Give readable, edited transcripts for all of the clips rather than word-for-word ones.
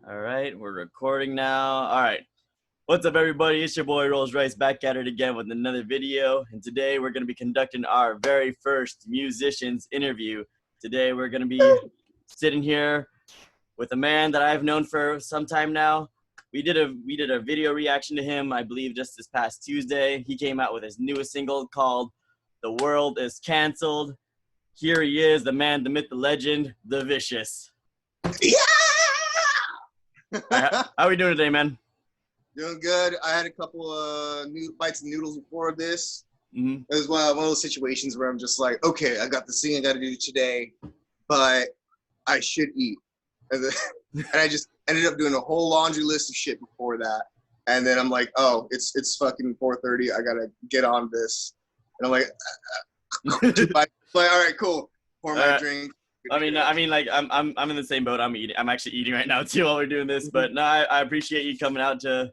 All right, we're recording now. All right. What's up, everybody? It's your boy Rolls Royce back at it again with another video. And today we're going to be conducting our very first musicians interview. Today we're going to be sitting here with a man that I've known for some time now. We did a video reaction to him, I believe, just this past Tuesday. He came out with his newest single called "The World Is Cancelled." Here he is, the man, the myth, the legend, The Vicious. Yeah! Right, how are we doing today, man? Doing good. I had a couple new bites of noodles before this. Mm-hmm. It was one of those situations where I'm just like, okay, I got this thing I got to do today, but I should eat. And I just ended up doing a whole laundry list of shit before that. And then I'm like, oh, it's fucking 4:30. I gotta get on this. And I'm like, all right, cool. Pour my drink. I mean, like I'm in the same boat. I'm actually eating right now too while we're doing this. But no, I appreciate you coming out to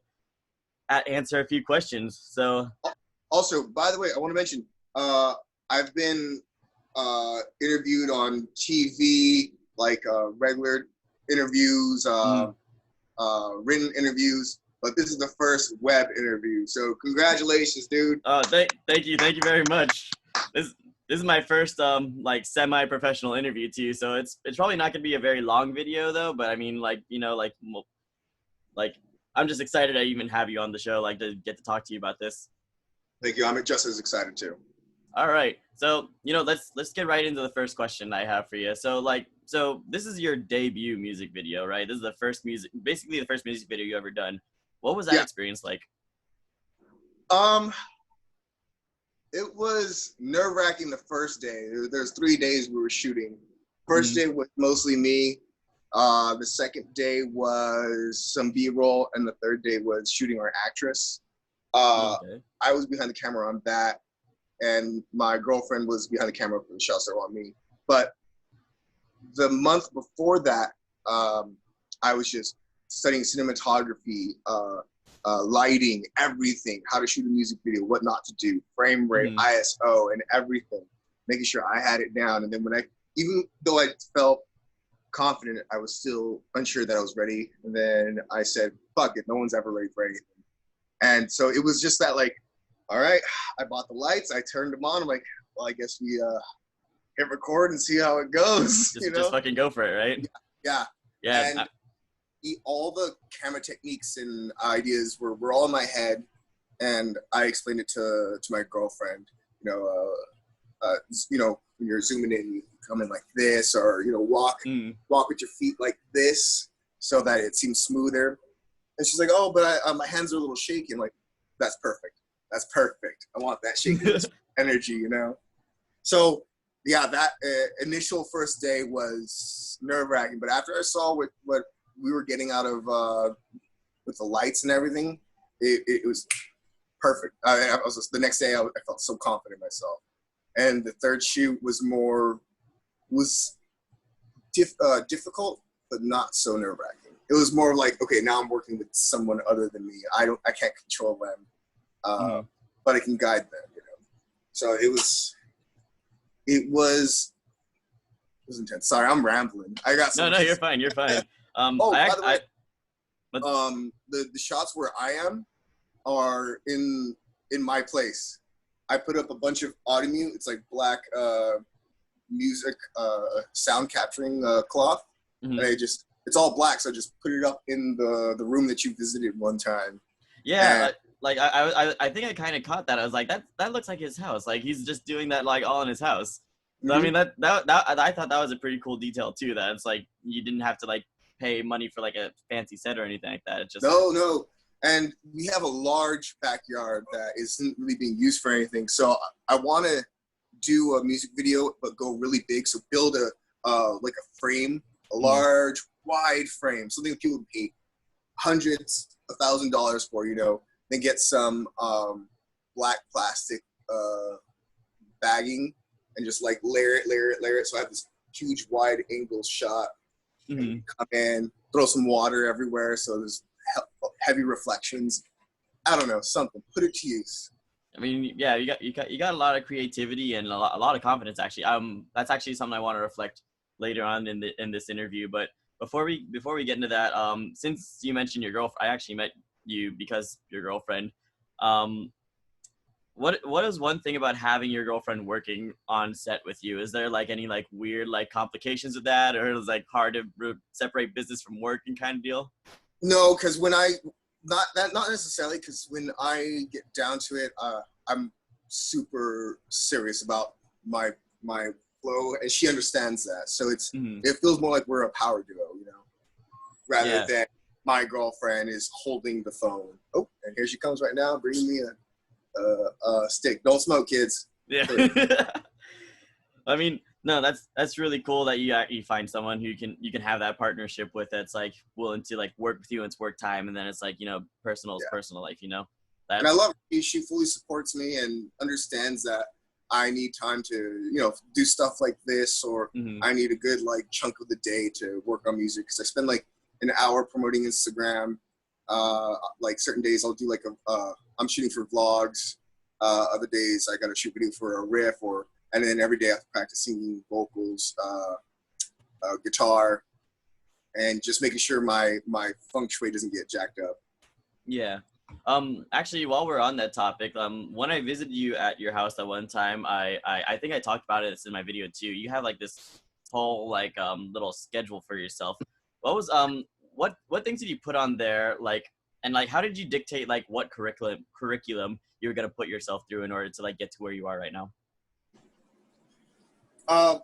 answer a few questions. So, also, by the way, I want to mention, I've been interviewed on TV, like regular interviews, written interviews, but this is the first web interview. So, congratulations, dude. Thank you very much. This is my first like semi-professional interview too, so it's probably not gonna be a very long video though. But I mean, like, you know, like I'm just excited to even have you on the show, like to get to talk to you about this. Thank you. I'm just as excited too. All right, so let's get right into the first question I have for you. So this is your debut music video, right? This is basically the first music video you ever done. What was that experience like? It was nerve-wracking the first day. There's 3 days we were shooting. First day was mostly me. The second day was some B-roll, and the third day was shooting our actress. Okay. I was behind the camera on that, and my girlfriend was behind the camera for the shots that were on me. But the month before that, I was just studying cinematography, lighting, everything, how to shoot a music video, what not to do, frame rate, ISO, and everything, making sure I had it down. And then even though I felt confident, I was still unsure that I was ready. And then I said, fuck it, no one's ever ready for anything. And so it was just that, like, all right, I bought the lights, I turned them on, I'm like, well, I guess we hit record and see how it goes. Just fucking go for it, right? Yeah. And all the camera techniques and ideas were all in my head, and I explained it to my girlfriend. When you're zooming in, you come in like this, or walk with your feet like this, so that it seems smoother. And she's like, "Oh, but my hands are a little shaky." I'm like, "That's perfect. That's perfect. I want that shaky energy, So yeah, that initial first day was nerve-wracking, but after I saw what we were getting out of with the lights and everything, it was perfect. The next day I felt so confident in myself. And the third shoot was difficult, but not so nerve-wracking. It was more like, okay, now I'm working with someone other than me. I can't control them, but I can guide them. So it was intense. Sorry, I'm rambling. I got some. No, you're fine. You're fine. By the way, the shots where I am are in my place. I put up a bunch of audio. It's like black music sound capturing cloth, and it's all black. So I just put it up in the room that you visited one time. Yeah, I think I kind of caught that. I was like, that looks like his house. Like he's just doing that like all in his house. So, I mean that I thought that was a pretty cool detail too. That it's like you didn't have to like pay money for like a fancy set or anything like that. It's just no. And we have a large backyard that isn't really being used for anything. So I want to do a music video, but go really big. So build a frame, a large, wide frame, something that people would pay hundreds of $1,000s for. Then get some black plastic bagging and just like layer it. So I have this huge wide angle shot. Come in, throw some water everywhere, so there's heavy reflections. I don't know, something. Put it to use. I mean, yeah, you got a lot of creativity and a lot of confidence actually. That's actually something I want to reflect later on in this interview. But before we get into that, since you mentioned your girlfriend, I actually met you because your girlfriend. Um, what is one thing about having your girlfriend working on set with you? Is there like any like weird like complications with that, or is it like hard to separate business from work and kind of deal? No, because not necessarily, because when I get down to it, I'm super serious about my flow, and she understands that. So it feels more like we're a power duo, rather than my girlfriend is holding the phone. Oh, and here she comes right now, bringing me a stick. Don't smoke, kids. Yeah. I mean, no, that's really cool that you find someone who you can have that partnership with that's like willing to like work with you and it's work time, and then it's like, personal is personal life, And I love her. She fully supports me and understands that I need time to, do stuff like this, or I need a good like chunk of the day to work on music, because I spend like an hour promoting Instagram. Like certain days I'll do like I'm shooting for vlogs. Other days I got to shoot video for a riff, and then every day I have to practice singing, vocals, guitar, and just making sure my feng shui doesn't get jacked up. Yeah. Actually, while we're on that topic, when I visited you at your house that one time, I think I talked about it in my video too. You have like this whole like little schedule for yourself. What was what things did you put on there, like, and like how did you dictate like what curriculum you were gonna put yourself through in order to like get to where you are right now? I'm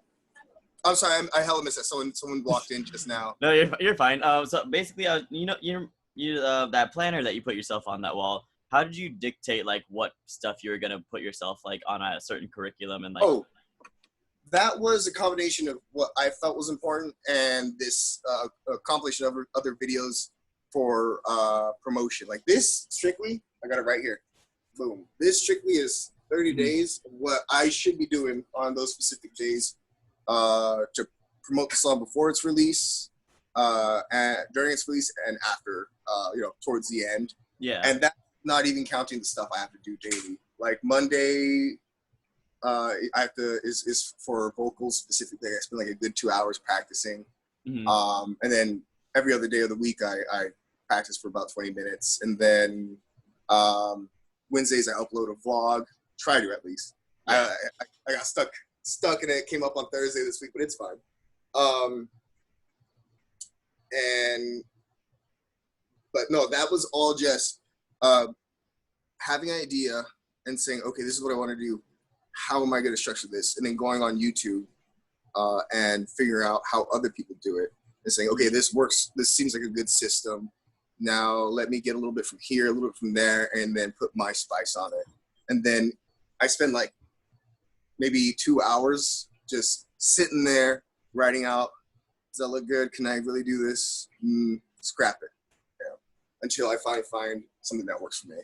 sorry, I hella missed that. Someone walked in just now. No, you're fine. So basically, that planner that you put yourself on that wall. How did you dictate like what stuff you were gonna put yourself like on a certain curriculum and like? Oh, that was a combination of what I felt was important and this compilation of other videos for promotion. Like this strictly, I got it right here. Boom. This strictly is 30 days of what I should be doing on those specific days to promote the song before its release, and during its release, and after, towards the end. Yeah. And that's not even counting the stuff I have to do daily. Like Monday, I have to is for vocals specifically. I spend like a good 2 hours practicing, and then every other day of the week I practice for about 20 minutes, and then Wednesdays I upload a vlog. Try to, at least. I got stuck and it came up on Thursday this week, but it's fine. But no, that was all just having an idea and saying, okay, this is what I want to do. How am I going to structure this? And then going on YouTube and figure out how other people do it and saying, okay, this works. This seems like a good system. Now let me get a little bit from here, a little bit from there, and then put my spice on it. And then I spend like maybe 2 hours just sitting there writing out, does that look good? Can I really do this? Scrap it. Until I finally find something that works for me.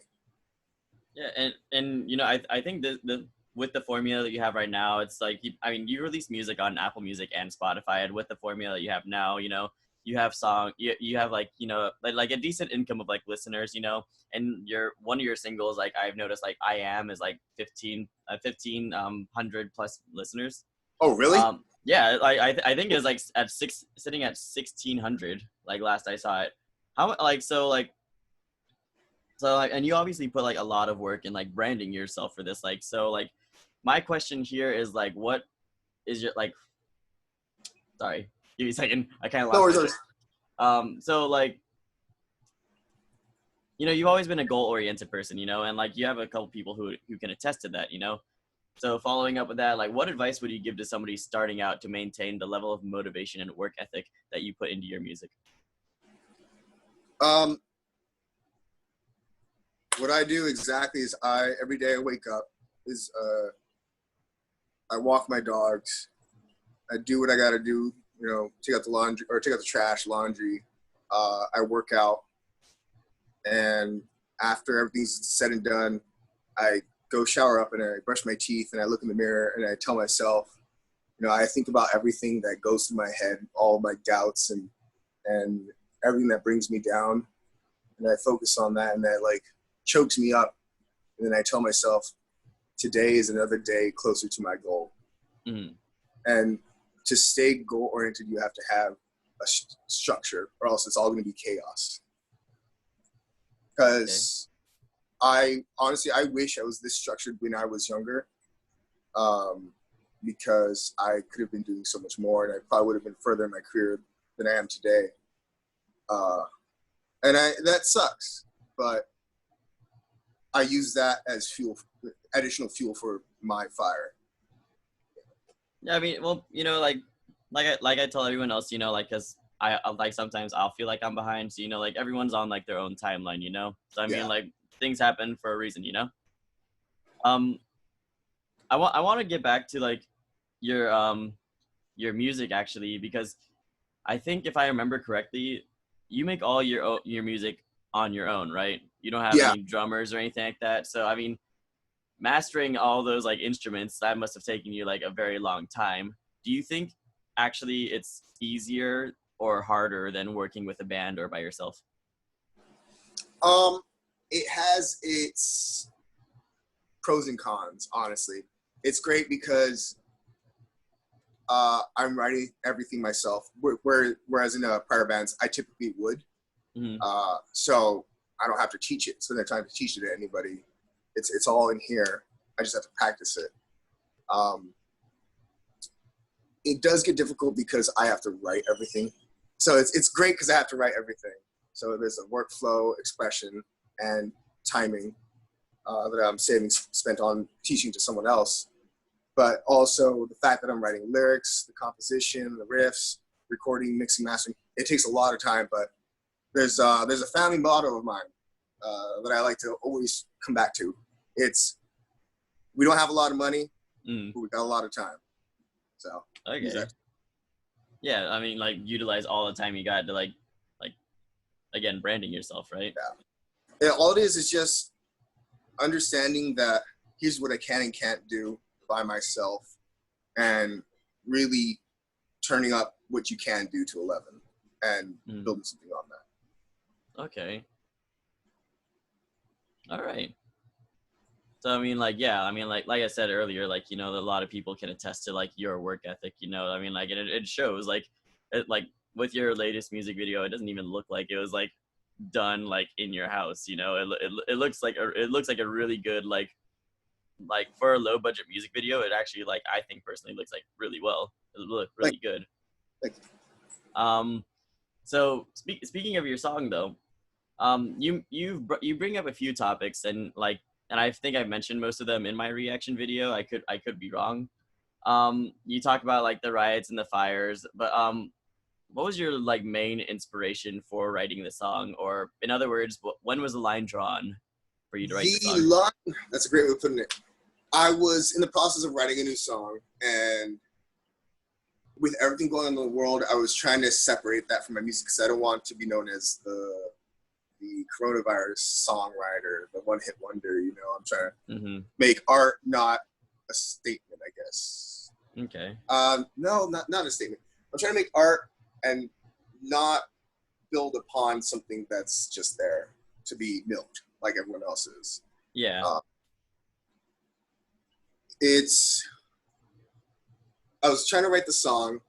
Yeah, and I think the with the formula that you have right now, it's like you release music on Apple Music and Spotify, and with the formula that you have now, you have you have like like a decent income of like listeners, and one of your singles, like I've noticed, like I Am is like 1,500 plus listeners. Oh really? Yeah, I think it's like sitting at 1,600 like last I saw it. How like so like and you obviously put like a lot of work in like branding yourself for this, like, so like my question here is like, what is your like, sorry, give me a second, I kind of lost it. So like, you've always been a goal-oriented person, and like you have a couple people who can attest to that, so following up with that, like what advice would you give to somebody starting out to maintain the level of motivation and work ethic that you put into your music? What I do exactly is every day I wake up is I walk my dogs. I do what I got to do, take out the laundry or take out the trash, laundry. I work out, and after everything's said and done, I go shower up and I brush my teeth and I look in the mirror and I tell myself, I think about everything that goes through my head, all my doubts and everything that brings me down, and I focus on that, and that like chokes me up. And then I tell myself, today is another day closer to my goal. And to stay goal oriented, you have to have structure, or else it's all going to be chaos. Because I honestly, I wish I was this structured when I was younger, because I could have been doing so much more, and I probably would have been further in my career than I am today. And that sucks, but I use that as fuel, additional fuel for my fire. Yeah, I mean, well, you know, like I tell everyone else, you know, like, cause I like sometimes I'll feel like I'm behind, so you know, like everyone's on like their own timeline, you know. So I mean, like things happen for a reason, you know. Um, I want to get back to like your music actually, because I think if I remember correctly, you make all your music on your own, right? You don't have any drummers or anything like that. So I mean, mastering all those like instruments, that must have taken you like a very long time. Do you think actually it's easier or harder than working with a band or by yourself? It has its pros and cons, honestly. It's great because I'm writing everything myself, whereas in prior bands, I typically would. Mm-hmm. So I don't have to teach it, spend the time to teach it to anybody. It's all in here. I just have to practice it. It does get difficult because I have to write everything. So it's great because I have to write everything. So there's a workflow, expression, and timing that I'm spent on teaching to someone else. But also the fact that I'm writing lyrics, the composition, the riffs, recording, mixing, mastering. It takes a lot of time, but there's a family motto of mine that I like to always come back to. It's, we don't have a lot of money, but we got a lot of time. So okay. Yeah, I mean, like utilize all the time you got to like again, branding yourself, right? Yeah. All it is just understanding that here's what I can and can't do by myself, and really turning up what you can do to 11 and building something on that. Okay. All right. So I mean, like, yeah, I mean, like I said earlier, like, you know, a lot of people can attest to like your work ethic, you know. I mean, like it shows like with your latest music video, it doesn't even look like it was like done like in your house, you know. It looks like a really good like for a low budget music video. It actually, like, I think personally looks like really well. It look really good. Thank you. So speaking of your song though, you bring up a few topics, and I think I've mentioned most of them in my reaction video. I could be wrong. You talk about like the riots and the fires, but what was your like main inspiration for writing the song? Or in other words, when was the line drawn for you to write the song? That's a great way of putting it. I was in the process of writing a new song, and with everything going on in the world, I was trying to separate that from my music because I don't want to be known as the coronavirus songwriter, the one-hit wonder. You know, I'm trying to make art, not a statement, I guess. Okay. No, not a statement. I'm trying to make art and not build upon something that's just there to be milked like everyone else is. Yeah. I was trying to write the song,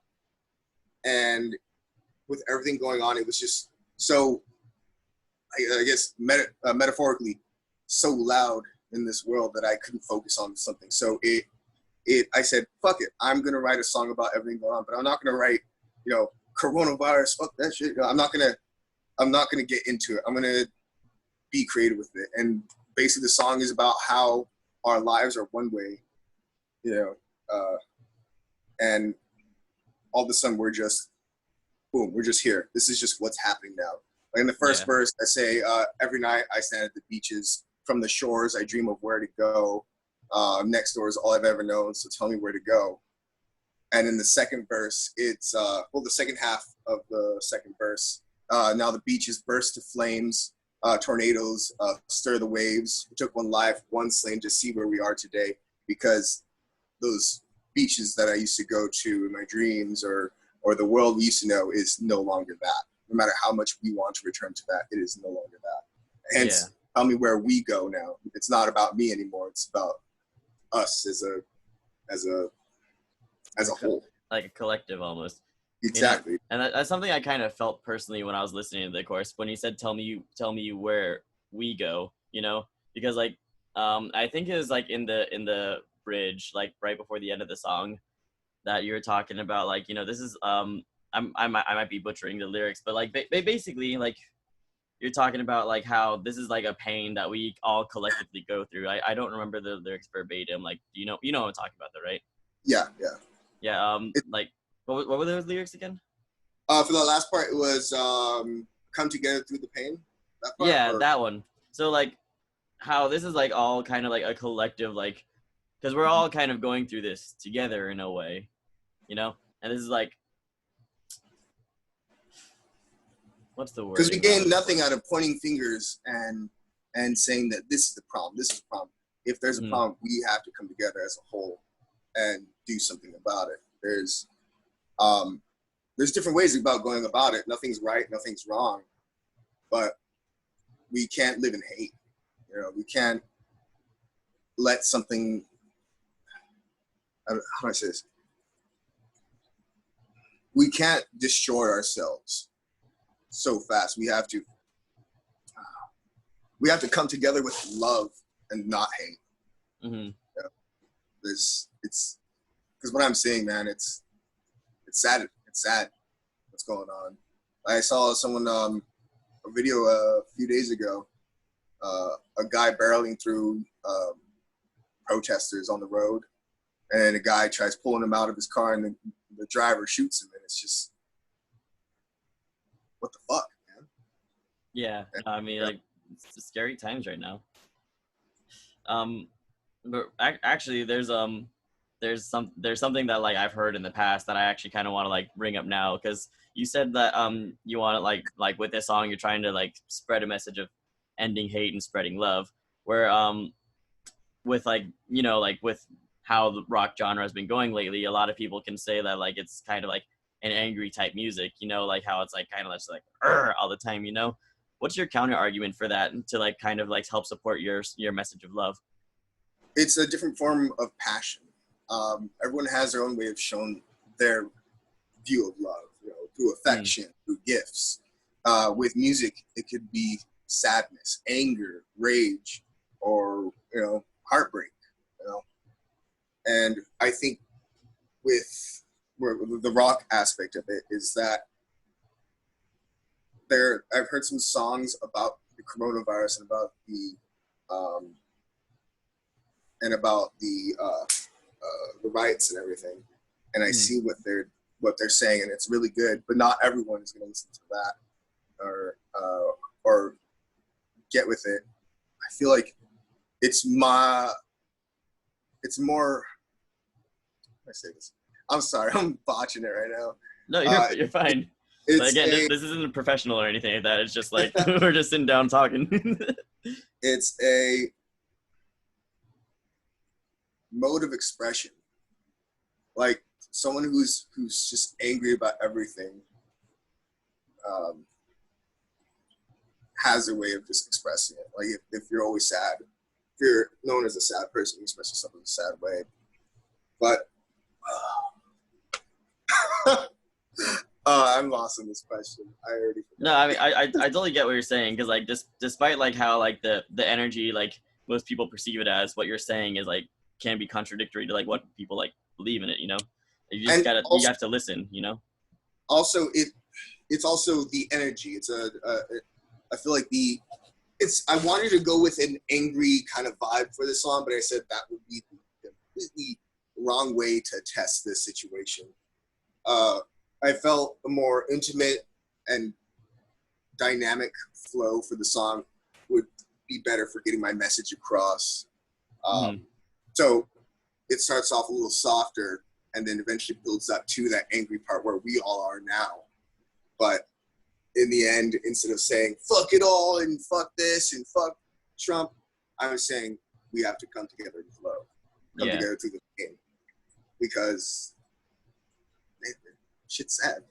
and with everything going on, it was just so, I guess, metaphorically, so loud in this world that I couldn't focus on something. So I said, fuck it, I'm gonna write a song about everything going on, but I'm not gonna write, you know, coronavirus, fuck that shit. I'm not gonna get into it. I'm gonna be creative with it. And basically the song is about how our lives are one way, you know, and all of a sudden we're just, boom, we're just here. This is just what's happening now. Like in the first verse, I say, every night I stand at the beaches, from the shores I dream of where to go. Next door is all I've ever known, so tell me where to go. And in the second verse, it's, the second half of the second verse, now the beaches burst to flames, tornadoes stir the waves. It took one life, one slain to see where we are today, because those beaches that I used to go to in my dreams, or the world we used to know, is no longer that. No matter how much we want to return to that, it is no longer that. Hence, tell me where we go now. It's not about me anymore. It's about us as a whole. Like a collective almost. Exactly. And that's something I kind of felt personally when I was listening to the chorus when he said, tell me where we go," because like, I think it was like in the bridge, like right before the end of the song, that you were talking about, like, this is, I might be butchering the lyrics, but like, basically, like, you're talking about like how this is like a pain that we all collectively go through. I don't remember the lyrics verbatim. Like, you know what I'm talking about, though, right? Yeah, yeah. Yeah. Like, what were those lyrics again? For the last part, it was come together through the pain. That part, Yeah, or that one. So like, how this is like all kind of like a collective, like, because we're all kind of going through this together in a way, and this is like, what's the word? because we gain nothing out of pointing fingers and saying that this is the problem. This is the problem. If there's a problem, we have to come together as a whole and do something about it. There's different ways about going about it. Nothing's right, nothing's wrong, but we can't live in hate. We can't let something. How do I say this? We can't destroy ourselves so fast. We have to come together with love and not hate. Mm-hmm. It's because what I'm seeing, man, it's sad. It's sad what's going on. I saw someone a video a few days ago, a guy barreling through protesters on the road, and a guy tries pulling him out of his car, and the driver shoots him, and it's just, what the fuck, man? Yeah, I mean, like, it's scary times right now. But actually, there's something that like I've heard in the past that I actually kind of want to like bring up now, because you said that you want to like with this song you're trying to like spread a message of ending hate and spreading love, where with like like with how the rock genre has been going lately, a lot of people can say that like it's kind of like an angry type music, like how it's like kind of just like all the time. What's your counter argument for that, to like kind of like help support your message of love? It's a different form of passion. Everyone has their own way of showing their view of love, through affection, through gifts. With music, it could be sadness, anger, rage, or heartbreak. And I think with the rock aspect of it is that I've heard some songs about the coronavirus and about the riots and everything, and I see what they're saying, and it's really good. But not everyone is going to listen to that or get with it. I feel like it's more. I say this. I'm sorry, I'm botching it right now. No, you're fine. But again, this isn't professional or anything like that. It's just like we're just sitting down talking. It's a mode of expression. Like someone who's just angry about everything has a way of just expressing it. Like if you're always sad, if you're known as a sad person, you express yourself in a sad way. But I'm lost in this question. I already forgot. No, I mean I totally get what you're saying, because like despite like how like the energy like most people perceive it as, what you're saying is like can be contradictory to like what people like believe in it. You just you have to listen. Also, it's also the energy. It's I feel like I wanted to go with an angry kind of vibe for this song, but I said that would be the completely wrong way to test this situation. I felt a more intimate and dynamic flow for the song would be better for getting my message across. So it starts off a little softer and then eventually builds up to that angry part where we all are now. But in the end, instead of saying fuck it all and fuck this and fuck Trump, I was saying we have to come together and flow. Come together through the pain. Because shit's sad.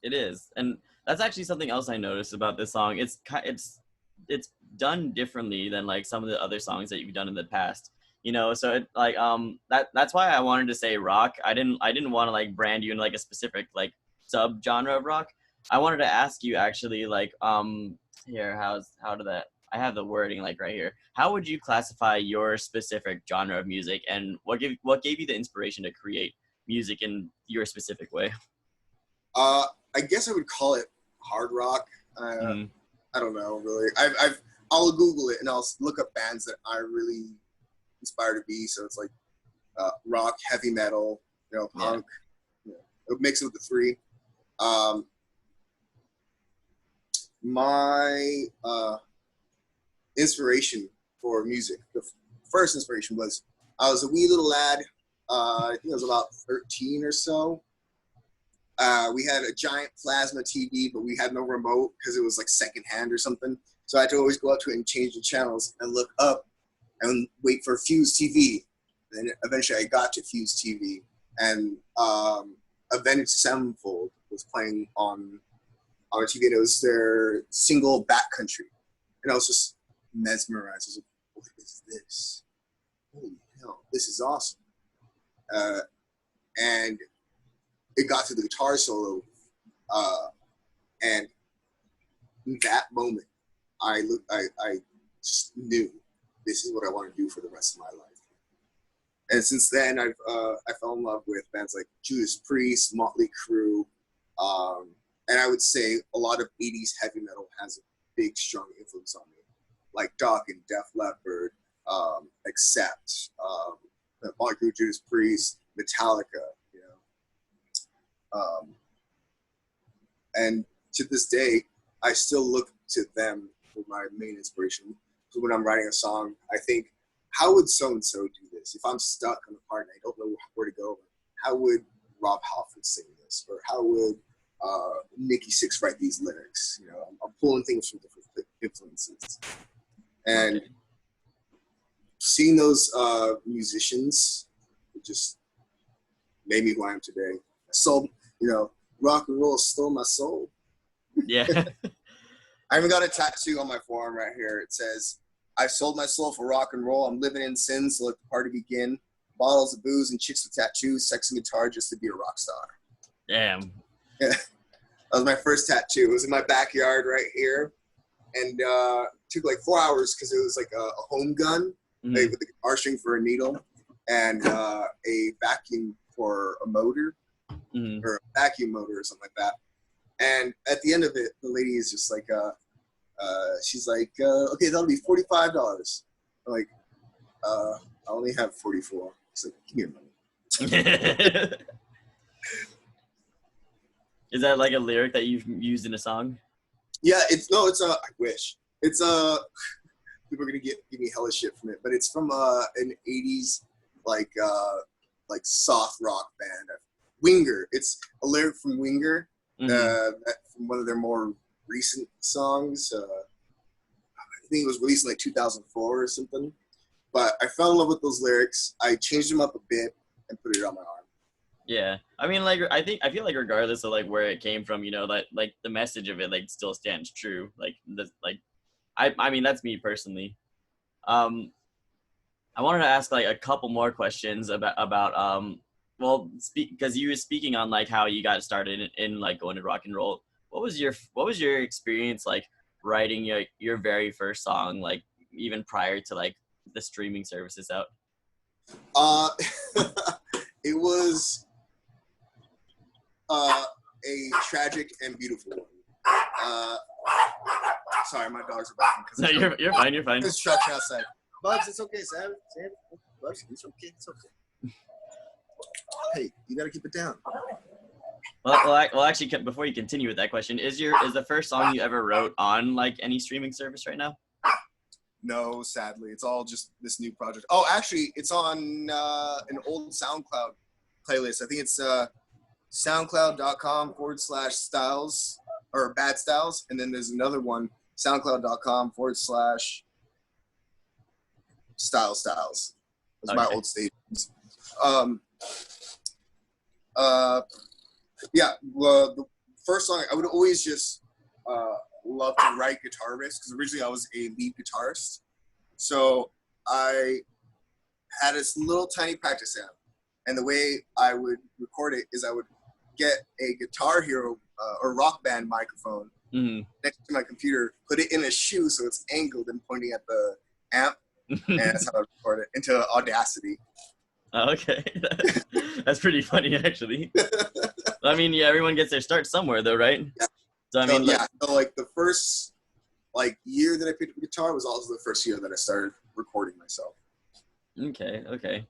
It is. And that's actually something else I noticed about this song. It's done differently than like some of the other songs that you've done in the past. So it like that's why I wanted to say rock. I didn't want to like brand you in like a specific like sub-genre of rock. I wanted to ask you actually, like, here, I have the wording like right here. How would you classify your specific genre of music, and what gave you the inspiration to create music in your specific way? I guess I would call it hard rock. Mhm. I don't know really. I'll Google it and I'll look up bands that I really inspire to be. So it's like rock, heavy metal, punk. You know, a mix of the three. Um, my inspiration for music, the first inspiration was I was a wee little lad. I think I was about 13 or so. We had a giant plasma TV, but we had no remote because it was like secondhand or something. So I had to always go up to it and change the channels and look up and wait for Fuse TV. And eventually I got to Fuse TV, and Avenged Sevenfold was playing on a TV, and it was their single Backcountry. And I was just mesmerized. I was like, what is this? Holy hell, this is awesome. And it got to the guitar solo, and in that moment, I just knew this is what I want to do for the rest of my life. And since then, I fell in love with bands like Judas Priest, Motley Crue, and I would say a lot of '80s heavy metal has a big, strong influence on me, like Dokken, Def Leppard, Accept, Motley Crue, Judas Priest, Metallica. And to this day, I still look to them for my main inspiration. So when I'm writing a song, I think, how would so-and-so do this? If I'm stuck on a part and I don't know where to go, how would Rob Halford sing this? Or how would Nikki Sixx write these lyrics? I'm pulling things from different influences. And seeing those musicians, it just made me who I am today. So, rock and roll stole my soul. Yeah. I even got a tattoo on my forearm right here. It says, I sold my soul for rock and roll. I'm living in sin, so let the party begin. Bottles of booze and chicks with tattoos, sex and guitar just to be a rock star. Damn. Yeah. That was my first tattoo. It was in my backyard right here. And it took like 4 hours because it was like a home gun, like, with a guitar string for a needle and a vacuum for a motor. Or a vacuum motor or something like that. And at the end of it, the lady is just like, she's like, okay, that'll be $45. I'm like, I only have 44. She's like, give me your money. Is that like a lyric that you've used in a song? Yeah, I wish. It's people are gonna give me hella shit from it, but it's from an 80s like soft rock band. Winger. It's a lyric from Winger, from one of their more recent songs. I think it was released in like 2004 or something. But I fell in love with those lyrics. I changed them up a bit and put it on my arm. Yeah, I mean, like, I feel like regardless of like where it came from, that like the message of it like still stands true. Like I mean, that's me personally. I wanted to ask like a couple more questions about well, because you were speaking on like how you got started in like going to rock and roll. What was your experience like writing your very first song, like even prior to like the streaming services out? It was a tragic and beautiful one. Sorry, my dogs are barking. No, you're fine. You're fine. There's trucks outside. Bugs, it's okay, Sam. Bugs, it's okay. It's okay. Hey, you gotta keep it down. Well, actually, before you continue with that question, is the first song you ever wrote on like any streaming service right now? No, sadly, it's all just this new project. Oh, actually, it's on an old SoundCloud playlist. I think it's soundcloud.com/styles or bad styles, and then there's another one, soundcloud.com/styles. Those are my old stations. Yeah, well, the first song, I would always just love to write guitar riffs because originally I was a lead guitarist. So I had this little tiny practice amp, and the way I would record it is I would get a Guitar Hero or Rock Band microphone next to my computer, put it in a shoe so it's angled and pointing at the amp, and that's how I record it into Audacity. Oh, okay. That's pretty funny, actually. I mean, yeah, everyone gets their start somewhere, though, right? Yeah. So I mean, so like the first year that I picked up a guitar was also the first year that I started recording myself. Okay.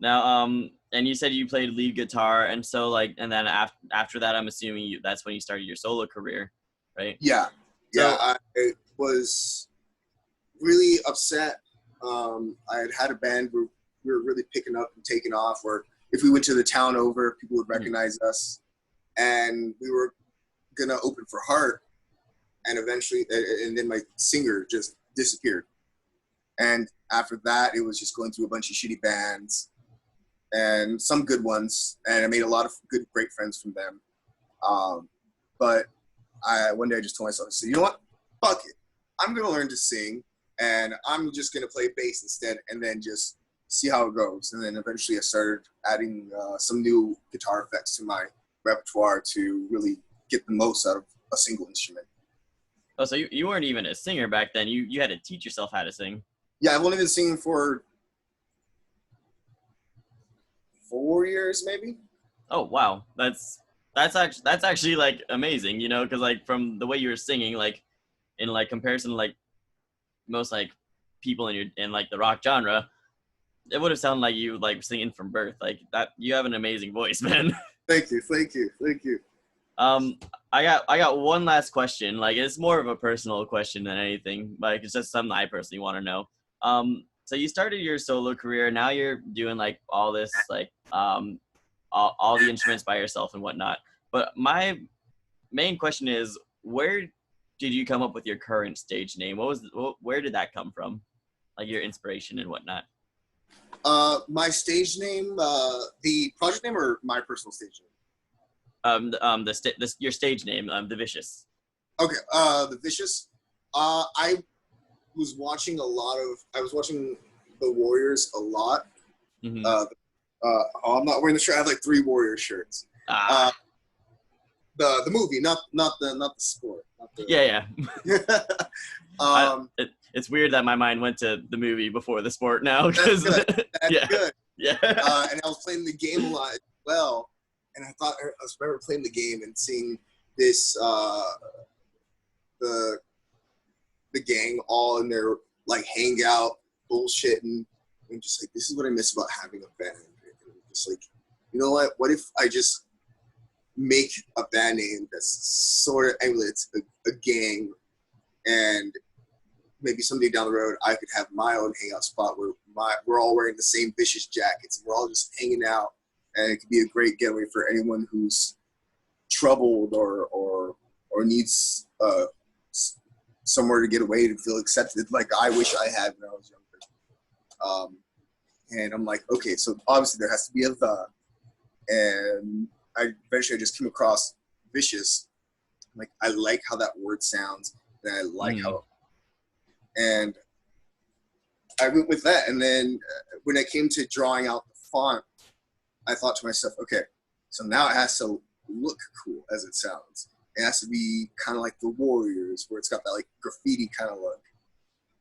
Now, and you said you played lead guitar, and so and then after that, I'm assuming that's when you started your solo career, right? Yeah. I was really upset. I had a band where we were really picking up and taking off, where if we went to the town over, people would recognize us, and we were gonna open for Heart, and eventually, and then my singer just disappeared. And after that, it was just going through a bunch of shitty bands and some good ones, and I made a lot of great friends from them. But one day I just told myself, I said, you know what? Fuck it. I'm gonna learn to sing, and I'm just gonna play bass instead, and then just see how it goes. And then eventually I started adding some new guitar effects to my repertoire to really get the most out of a single instrument. Oh, so you weren't even a singer back then. You had to teach yourself how to sing. Yeah, I've only been singing for 4 years, maybe. Oh wow, that's actually like amazing, you know, because like from the way you were singing, like in like comparison to like most like people in like the rock genre, it would have sounded like you like singing from birth. Like that, you have an amazing voice, man. Thank you. I got one last question. Like it's more of a personal question than anything. Like it's just something I personally want to know. So you started your solo career. Now you're doing like all this, like all the instruments by yourself and whatnot. But my main question is, where did you come up with your current stage name? Where did that come from? Like your inspiration and whatnot. My stage name, the project name, or my personal stage name? Your stage name, The Vicious. Okay, The Vicious. I was watching The Warriors a lot. Mm-hmm. I'm not wearing the shirt. I have like 3 Warriors shirts. The movie, not the sport. Yeah. It's weird that my mind went to the movie before the sport now. That's good. Good. Yeah. And I was playing the game a lot as well. And I remember playing the game and seeing this, the gang all in their like hangout bullshitting, and just like, this is what I miss about having a band. And just like, you know what if I just make a band name that's sort of emulates a gang, and maybe someday down the road I could have my own hangout spot where we're all wearing the same Vicious jackets and we're all just hanging out, and it could be a great getaway for anyone who's troubled or needs somewhere to get away to feel accepted, like I wish I had when I was younger. And I'm like, okay, so obviously there has to be a the, and I eventually just came across Vicious. Like, I like how that word sounds, and I like how, and I went with that. And then when I came to drawing out the font, I thought to myself, okay, so now it has to look cool as it sounds. It has to be kind of like the Warriors, where it's got that like graffiti kind of look.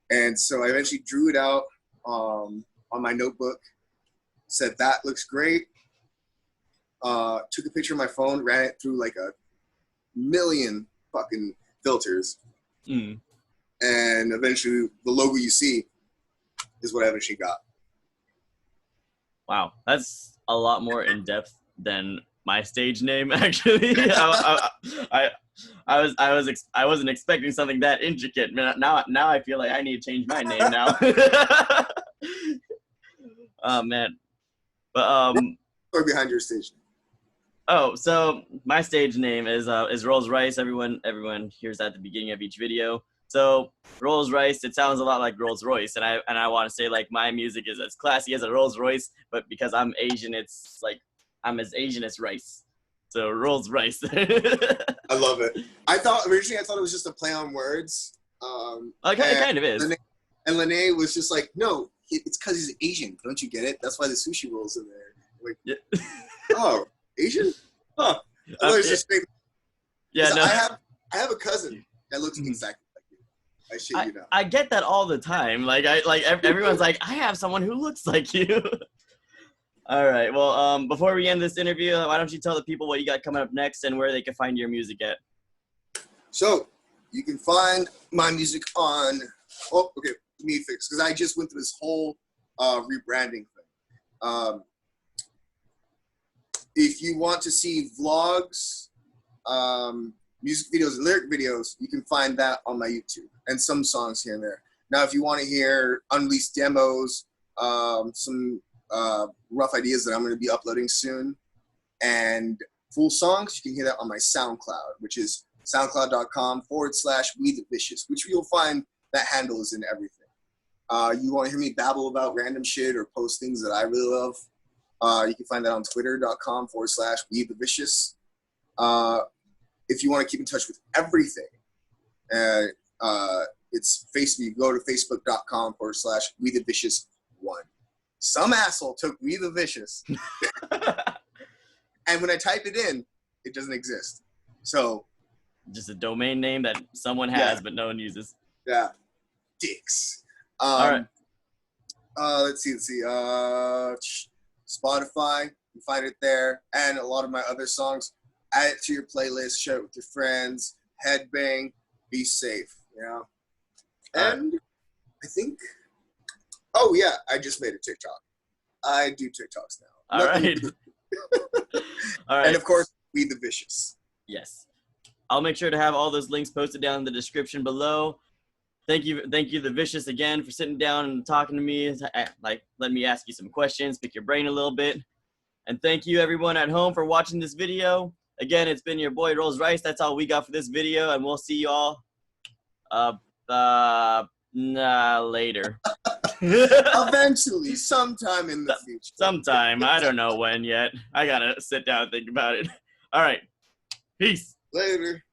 And so I eventually drew it out on my notebook, said that looks great. Took a picture of my phone, ran it through like a million fucking filters. And eventually the logo you see is what I eventually got. Wow, that's a lot more in depth than my stage name, actually. I wasn't expecting something that intricate. Now I feel like I need to change my name now. Oh man, but Story behind your stage name. Oh, so my stage name is Rolls Royce. Everyone hears that at the beginning of each video. So Rolls Royce, it sounds a lot like Rolls Royce, and I want to say like my music is as classy as a Rolls Royce, but because I'm Asian, it's like I'm as Asian as rice. So Rolls Royce. I love it. Originally I thought it was just a play on words. It kind of is. And Lene was just like, no, it's because he's Asian. Don't you get it? That's why the sushi rolls in there. Like, yeah. Oh, Asian? Huh. Although it's just yeah, no. I have a cousin that looks exactly like you. I shit you not. I get that all the time. Like everyone's like, I have someone who looks like you. All right. Well, before we end this interview, why don't you tell the people what you got coming up next and where they can find your music at? So you can find my music on. Oh, okay. Let me fix, because I just went through this whole rebranding thing. If you want to see vlogs, music videos, and lyric videos, you can find that on my YouTube, and some songs here and there. Now, if you want to hear unreleased demos, some rough ideas that I'm going to be uploading soon, and full songs, you can hear that on my SoundCloud, which is soundcloud.com/WeTheVicious, which you'll find that handle is in everything. You want to hear me babble about random shit or post things that I really love, you can find that on twitter.com/WeTheVicious. If you want to keep in touch with everything, it's Facebook. You go to facebook.com/WeTheVicious1. Some asshole took We The Vicious, and when I type it in, it doesn't exist. So, just a domain name that someone has, but no one uses. Yeah, dicks. All right. Let's see. Spotify, you can find it there, and a lot of my other songs. Add it to your playlist, share it with your friends, headbang, be safe, you know? And I think, oh yeah, I just made a TikTok. I do TikToks now. All right. All right. And of course, We The Vicious. Yes. I'll make sure to have all those links posted down in the description below. Thank you, The Vicious, again, for sitting down and talking to me, like letting me ask you some questions, pick your brain a little bit. And thank you, everyone at home, for watching this video. Again, it's been your boy, Rolls Rice. That's all we got for this video, and we'll see you all later. Eventually, sometime in the future. Sometime. I don't know when yet. I got to sit down and think about it. All right. Peace. Later.